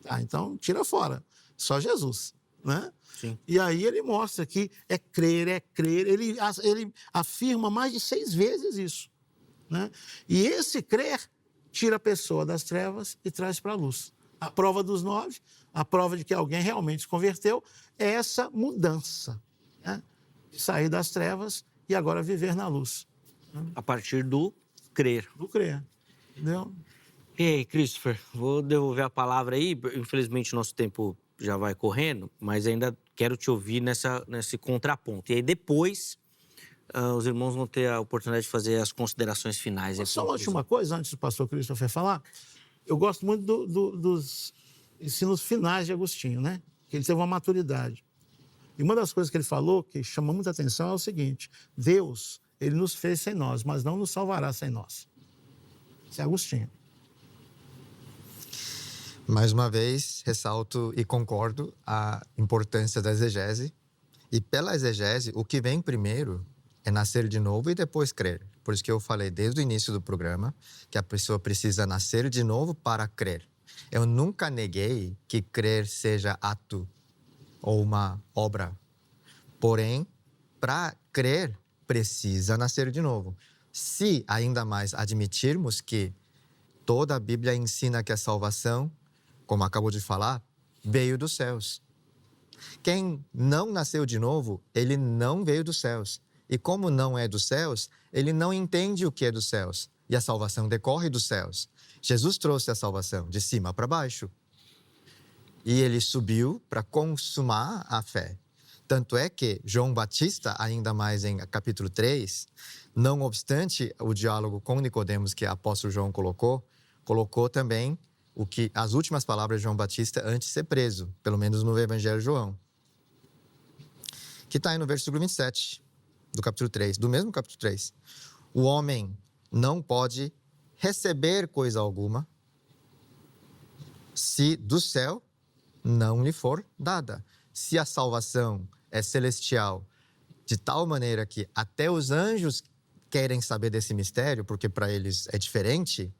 Ah, então tira fora. Só Jesus. Né? Sim. E aí ele mostra que é crer, é crer. Ele afirma mais de 6 vezes isso. Né? E esse crer tira a pessoa das trevas e traz para a luz. A prova dos 9, a prova de que alguém realmente se converteu, é essa mudança. Né? De sair das trevas e agora viver na luz. A partir do crer. Do crer. Entendeu? E aí, Christopher, vou devolver a palavra aí. Infelizmente, nosso tempo já vai correndo, mas ainda quero te ouvir nesse contraponto. E aí, depois, os irmãos vão ter a oportunidade de fazer as considerações finais. Só uma última coisa, antes do pastor Christopher falar. Eu gosto muito dos ensinos finais de Agostinho, né? Que ele teve uma maturidade. E uma das coisas que ele falou, que chama muita atenção, é o seguinte: Deus, ele nos fez sem nós, mas não nos salvará sem nós. Isso é Agostinho. Mais uma vez, ressalto e concordo a importância da exegese. E pela exegese, o que vem primeiro é nascer de novo e depois crer. Por isso que eu falei desde o início do programa que a pessoa precisa nascer de novo para crer. Eu nunca neguei que crer seja ato ou uma obra. Porém, para crer, precisa nascer de novo. Se ainda mais admitirmos que toda a Bíblia ensina que a salvação, como acabou de falar, veio dos céus. Quem não nasceu de novo, ele não veio dos céus. E como não é dos céus, ele não entende o que é dos céus. E a salvação decorre dos céus. Jesus trouxe a salvação de cima para baixo. E ele subiu para consumar a fé. Tanto é que João Batista, ainda mais em capítulo 3, não obstante o diálogo com Nicodemos que o apóstolo João colocou também as últimas palavras de João Batista antes de ser preso, pelo menos no Evangelho de João. Que está aí no versículo 27 do capítulo 3, do mesmo capítulo 3. O homem não pode receber coisa alguma se do céu não lhe for dada. Se a salvação é celestial, de tal maneira que até os anjos querem saber desse mistério, porque para eles é diferente.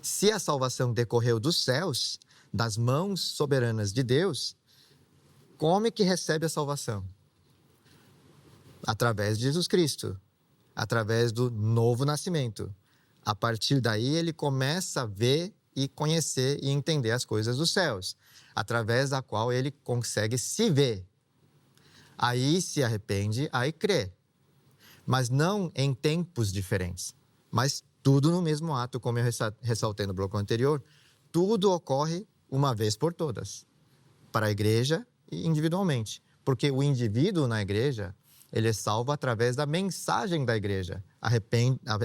Se a salvação decorreu dos céus, das mãos soberanas de Deus, como é que recebe a salvação? Através de Jesus Cristo, através do novo nascimento. A partir daí, ele começa a ver e conhecer e entender as coisas dos céus, através da qual ele consegue se ver. Aí se arrepende, aí crê. Mas não em tempos diferentes, mas tudo no mesmo ato, como eu ressaltei no bloco anterior. Tudo ocorre uma vez por todas, para a igreja e individualmente. Porque o indivíduo na igreja, ele é salvo através da mensagem da igreja.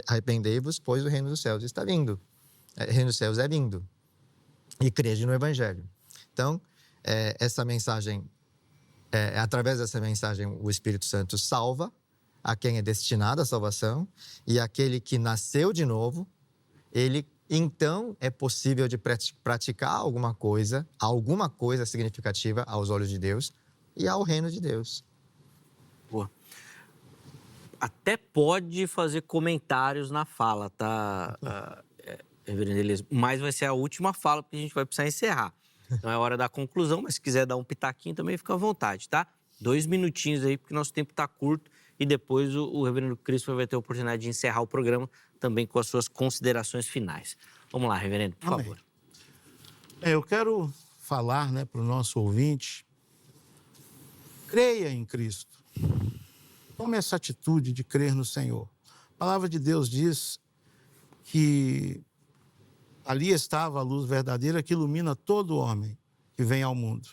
Arrependei-vos, pois o reino dos céus está vindo. O reino dos céus é vindo. E crede no evangelho. Então, essa mensagem, através dessa mensagem, o Espírito Santo salva a quem é destinado à salvação, e aquele que nasceu de novo, ele então é possível de praticar alguma coisa significativa aos olhos de Deus e ao reino de Deus. Boa. Até pode fazer comentários na fala, tá, reverendo Elias? Mas vai ser a última fala, porque a gente vai precisar encerrar. Não é hora da conclusão, mas se quiser dar um pitaquinho também fica à vontade, tá? 2 minutinhos aí, porque nosso tempo está curto. E depois o reverendo Christopher vai ter a oportunidade de encerrar o programa também com as suas considerações finais. Vamos lá, reverendo, por favor. Eu quero falar, né, para o nosso ouvinte: creia em Cristo. Tome essa atitude de crer no Senhor. A palavra de Deus diz que ali estava a luz verdadeira que ilumina todo homem que vem ao mundo.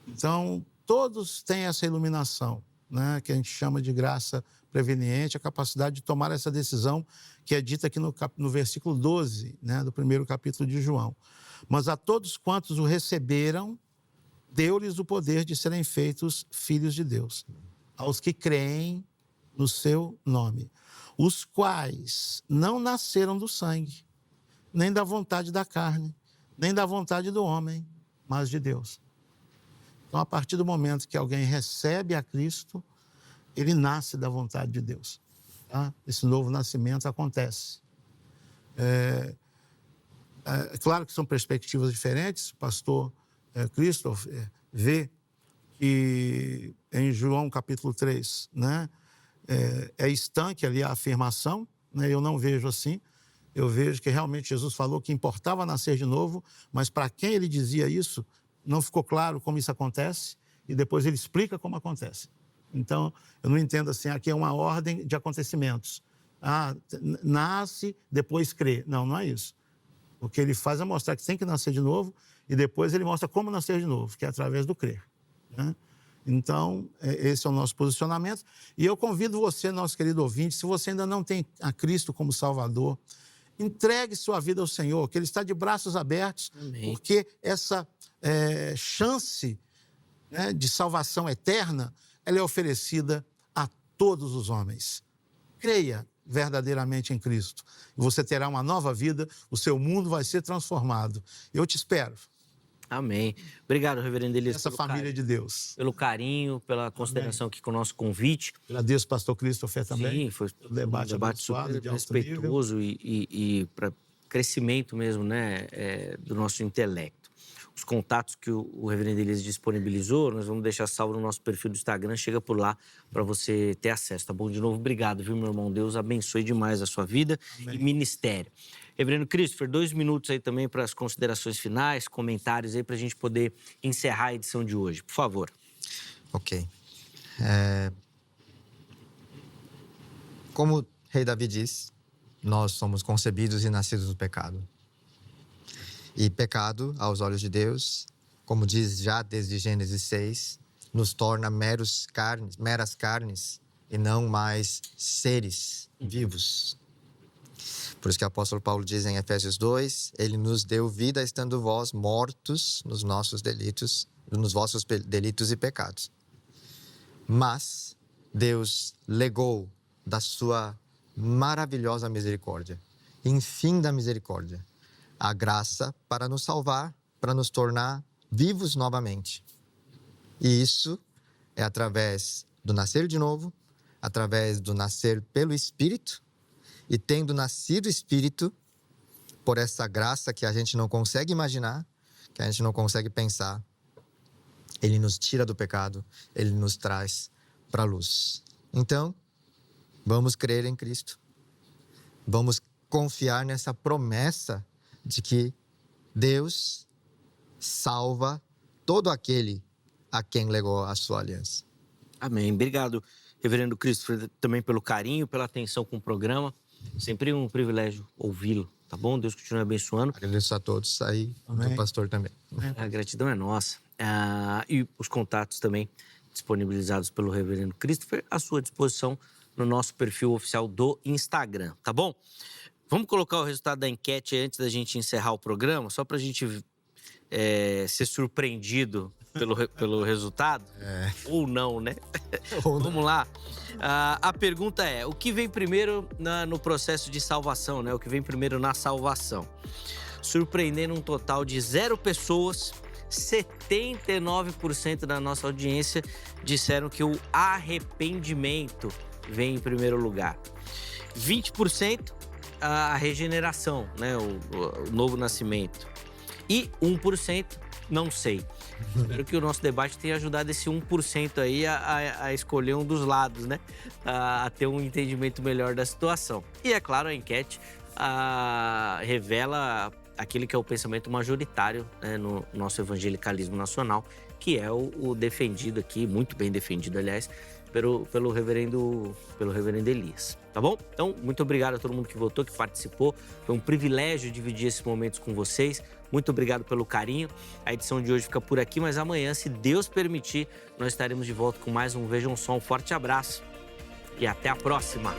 Então, todos têm essa iluminação, né, que a gente chama de graça preveniente, a capacidade de tomar essa decisão que é dita aqui no versículo 12, né, do primeiro capítulo de João. Mas a todos quantos o receberam, deu-lhes o poder de serem feitos filhos de Deus, aos que creem no seu nome, os quais não nasceram do sangue, nem da vontade da carne, nem da vontade do homem, mas de Deus. Então, a partir do momento que alguém recebe a Cristo, ele nasce da vontade de Deus. Tá? Esse novo nascimento acontece. É claro que são perspectivas diferentes. O pastor Christopher vê que em João capítulo 3, né, é estanque ali a afirmação, né? Eu não vejo assim. Eu vejo que realmente Jesus falou que importava nascer de novo, mas para quem ele dizia isso, não ficou claro como isso acontece, e depois ele explica como acontece. Então, eu não entendo assim, aqui é uma ordem de acontecimentos. Nasce, depois crê. Não, não é isso. O que ele faz é mostrar que tem que nascer de novo, e depois ele mostra como nascer de novo, que é através do crer, né? Então, esse é o nosso posicionamento. E eu convido você, nosso querido ouvinte, se você ainda não tem a Cristo como Salvador, entregue sua vida ao Senhor, que Ele está de braços abertos. Amém. Porque essa chance, né, de salvação eterna, ela é oferecida a todos os homens. Creia verdadeiramente em Cristo. E você terá uma nova vida, o seu mundo vai ser transformado. Eu te espero. Amém. Obrigado, reverendo Elias. Essa família de Deus. Pelo carinho, pela consideração aqui com o nosso convite. Agradeço, pastor Christopher, também. Sim, foi um debate super respeitoso e para crescimento mesmo, né, do nosso intelecto. Os contatos que o reverendo Elias disponibilizou, nós vamos deixar salvo no nosso perfil do Instagram. Chega por lá para você ter acesso, tá bom? De novo, obrigado, viu, meu irmão? Deus abençoe demais a sua vida. Amém. E ministério. Reverendo Christopher, 2 minutos aí também para as considerações finais, comentários aí para a gente poder encerrar a edição de hoje. Por favor. Ok. Como o rei Davi diz, nós somos concebidos e nascidos do pecado. E pecado, aos olhos de Deus, como diz já desde Gênesis 6, nos torna meras carnes e não mais seres vivos. Por isso que o apóstolo Paulo diz em Efésios 2, ele nos deu vida estando vós mortos nos vossos delitos e pecados. Mas Deus legou da sua maravilhosa misericórdia, infinda misericórdia, a graça para nos salvar, para nos tornar vivos novamente. E isso é através do nascer de novo, através do nascer pelo Espírito, e tendo nascido Espírito, por essa graça que a gente não consegue imaginar, que a gente não consegue pensar, Ele nos tira do pecado, Ele nos traz para a luz. Então, vamos crer em Cristo. Vamos confiar nessa promessa de que Deus salva todo aquele a quem legou a sua aliança. Amém. Obrigado, reverendo Christopher, também pelo carinho, pela atenção com o programa. Sempre um privilégio ouvi-lo, tá bom? Deus continue abençoando. Agradeço a todos aí, do pastor também. A gratidão é nossa. E os contatos também disponibilizados pelo reverendo Christopher à sua disposição no nosso perfil oficial do Instagram, tá bom? Vamos colocar o resultado da enquete antes da gente encerrar o programa, só para a gente ser surpreendido pelo resultado? Ou não, né? Vamos lá. A pergunta é, o que vem primeiro no processo de salvação, né? O que vem primeiro na salvação? Surpreendendo um total de 0 pessoas, 79% da nossa audiência disseram que o arrependimento vem em primeiro lugar. 20% a regeneração, né? O novo nascimento. E 1%, não sei. Espero que o nosso debate tenha ajudado esse 1% aí a escolher um dos lados, né? A ter um entendimento melhor da situação. E, é claro, a enquete revela aquele que é o pensamento majoritário, né, no nosso evangelicalismo nacional, que é o defendido aqui, muito bem defendido, aliás, pelo reverendo Elias, tá bom? Então, muito obrigado a todo mundo que votou, que participou. Foi um privilégio dividir esses momentos com vocês. Muito obrigado pelo carinho. A edição de hoje fica por aqui, mas amanhã, se Deus permitir, nós estaremos de volta com mais um Vejam Só. Um forte abraço e até a próxima!